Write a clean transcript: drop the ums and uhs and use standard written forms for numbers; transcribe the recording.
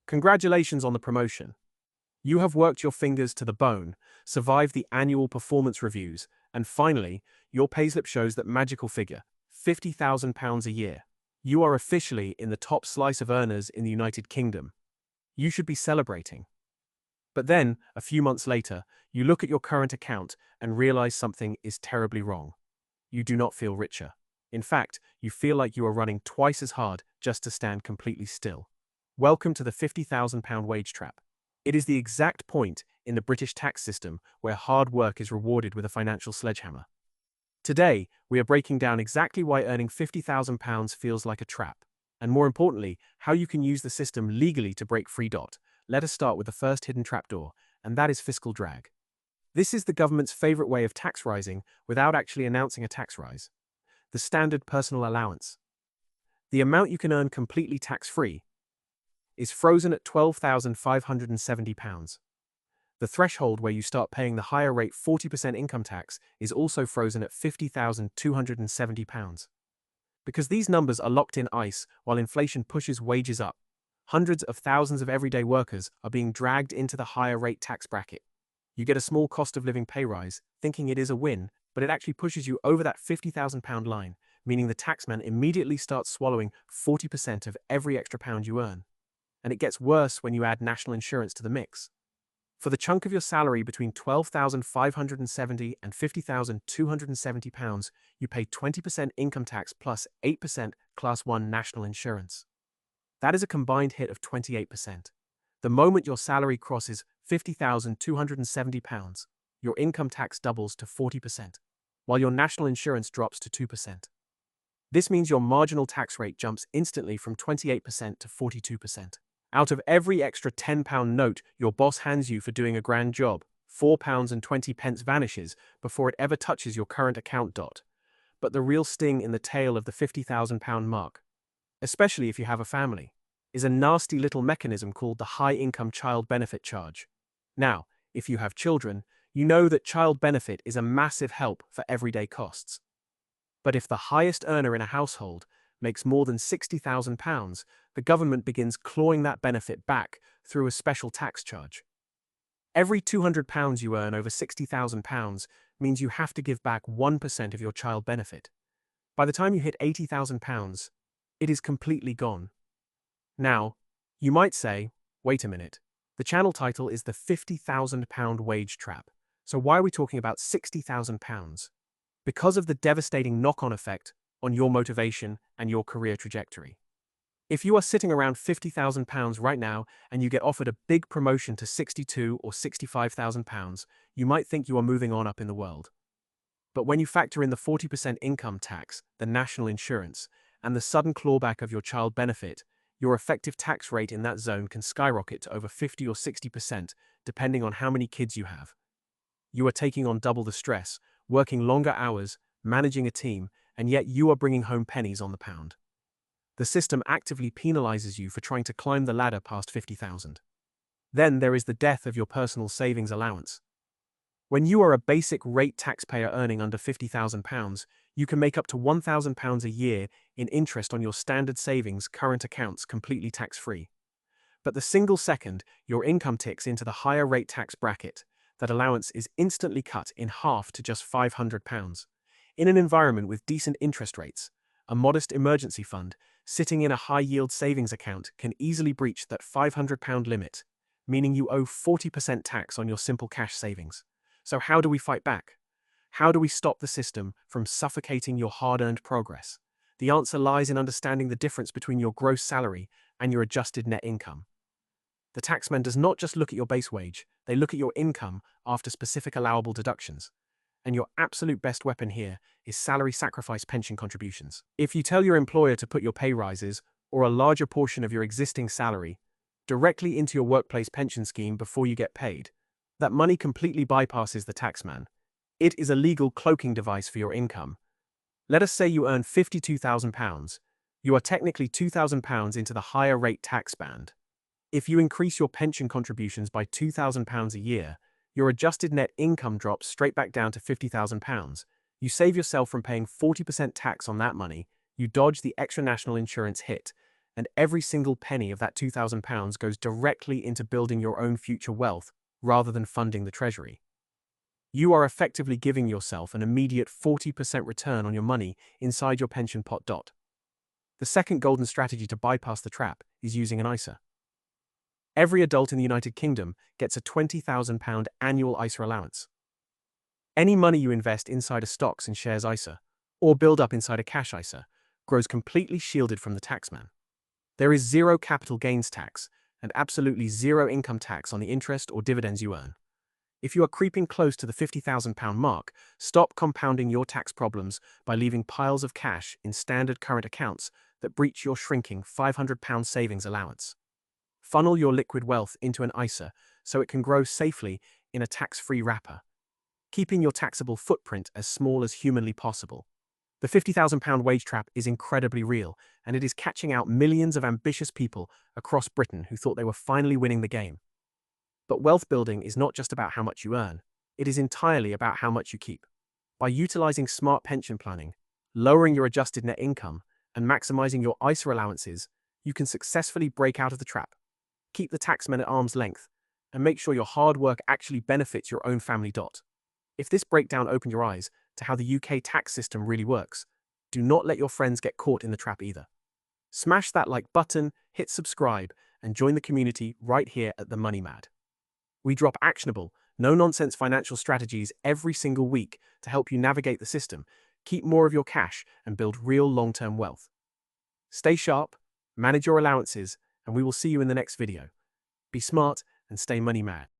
Congratulations on the promotion. You have worked your fingers to the bone, survived the annual performance reviews, and finally, your payslip shows that magical figure, £50,000 a year. You are officially in the top slice of earners in the United Kingdom. You should be celebrating. But then, a few months later, you look at your current account and realize something is terribly wrong. You do not feel richer. In fact, you feel like you are running twice as hard just to stand completely still. Welcome to the £50,000 wage trap. It is the exact point in the British tax system where hard work is rewarded with a financial sledgehammer. Today, we are breaking down exactly why earning £50,000 feels like a trap, and more importantly, how you can use the system legally to break free. Let us start with the first hidden trapdoor, and that is fiscal drag. This is the government's favorite way of tax rising without actually announcing a tax rise. The standard personal allowance. The amount you can earn completely tax-free is frozen at £12,570. The threshold where you start paying the higher rate 40% income tax is also frozen at £50,270. Because these numbers are locked in ice while inflation pushes wages up, hundreds of thousands of everyday workers are being dragged into the higher rate tax bracket. You get a small cost of living pay rise, thinking it is a win, but it actually pushes you over that £50,000 line, meaning the taxman immediately starts swallowing 40% of every extra pound you earn. And it gets worse when you add national insurance to the mix. For the chunk of your salary between £12,570 and £50,270, you pay 20% income tax plus 8% Class 1 national insurance. That is a combined hit of 28%. The moment your salary crosses £50,270, your income tax doubles to 40%, while your national insurance drops to 2%. This means your marginal tax rate jumps instantly from 28% to 42%. Out of every extra £10 note your boss hands you for doing a grand job, £4.20 vanishes before it ever touches your current account. But the real sting in the tail of the £50,000 mark, especially if you have a family, is a nasty little mechanism called the high-income child benefit charge. Now, if you have children, you know that child benefit is a massive help for everyday costs. But if the highest earner in a household makes more than £60,000, the government begins clawing that benefit back through a special tax charge. Every £200 you earn over £60,000 means you have to give back 1% of your child benefit. By the time you hit £80,000, it is completely gone. Now, you might say, wait a minute, the channel title is the £50,000 wage trap, so why are we talking about £60,000? Because of the devastating knock-on effect on your motivation and your career trajectory. If you are sitting around £50,000 right now and you get offered a big promotion to £62,000 or £65,000, you might think you are moving on up in the world. But when you factor in the 40% income tax, the national insurance, and the sudden clawback of your child benefit, your effective tax rate in that zone can skyrocket to over 50 or 60%, depending on how many kids you have. You are taking on double the stress, working longer hours, managing a team, and yet you are bringing home pennies on the pound. The system actively penalizes you for trying to climb the ladder past £50,000. Then there is the death of your personal savings allowance. When you are a basic rate taxpayer earning under £50,000, you can make up to £1,000 a year in interest on your standard savings current accounts completely tax-free. But the single second your income ticks into the higher rate tax bracket, that allowance is instantly cut in half to just £500. In an environment with decent interest rates, a modest emergency fund sitting in a high-yield savings account can easily breach that £500 limit, meaning you owe 40% tax on your simple cash savings. So how do we fight back? How do we stop the system from suffocating your hard-earned progress? The answer lies in understanding the difference between your gross salary and your adjusted net income. The taxman does not just look at your base wage, they look at your income after specific allowable deductions. And your absolute best weapon here is salary sacrifice pension contributions. If you tell your employer to put your pay rises, or a larger portion of your existing salary, directly into your workplace pension scheme before you get paid, that money completely bypasses the taxman. It is a legal cloaking device for your income. Let us say you earn £52,000. You are technically £2,000 into the higher rate tax band. If you increase your pension contributions by £2,000 a year, your adjusted net income drops straight back down to £50,000. You save yourself from paying 40% tax on that money, you dodge the extra national insurance hit, and every single penny of that £2,000 goes directly into building your own future wealth rather than funding the treasury. You are effectively giving yourself an immediate 40% return on your money inside your pension pot. The second golden strategy to bypass the trap is using an ISA. Every adult in the United Kingdom gets a £20,000 annual ISA allowance. Any money you invest inside a stocks and shares ISA, or build up inside a cash ISA, grows completely shielded from the taxman. There is zero capital gains tax and absolutely zero income tax on the interest or dividends you earn. If you are creeping close to the £50,000 mark, stop compounding your tax problems by leaving piles of cash in standard current accounts that breach your shrinking £500 savings allowance. Funnel your liquid wealth into an ISA so it can grow safely in a tax-free wrapper, keeping your taxable footprint as small as humanly possible. The £50,000 wage trap is incredibly real, and it is catching out millions of ambitious people across Britain who thought they were finally winning the game. But wealth building is not just about how much you earn, it is entirely about how much you keep. By utilizing smart pension planning, lowering your adjusted net income, and maximizing your ISA allowances, you can successfully break out of the trap. Keep the taxman at arm's length, and make sure your hard work actually benefits your own family. If this breakdown opened your eyes to how the UK tax system really works, do not let your friends get caught in the trap either. Smash that like button, hit subscribe, and join the community right here at The Money Mad. We drop actionable, no-nonsense financial strategies every single week to help you navigate the system, keep more of your cash, and build real long-term wealth. Stay sharp, manage your allowances, and we will see you in the next video. Be smart and stay money mad.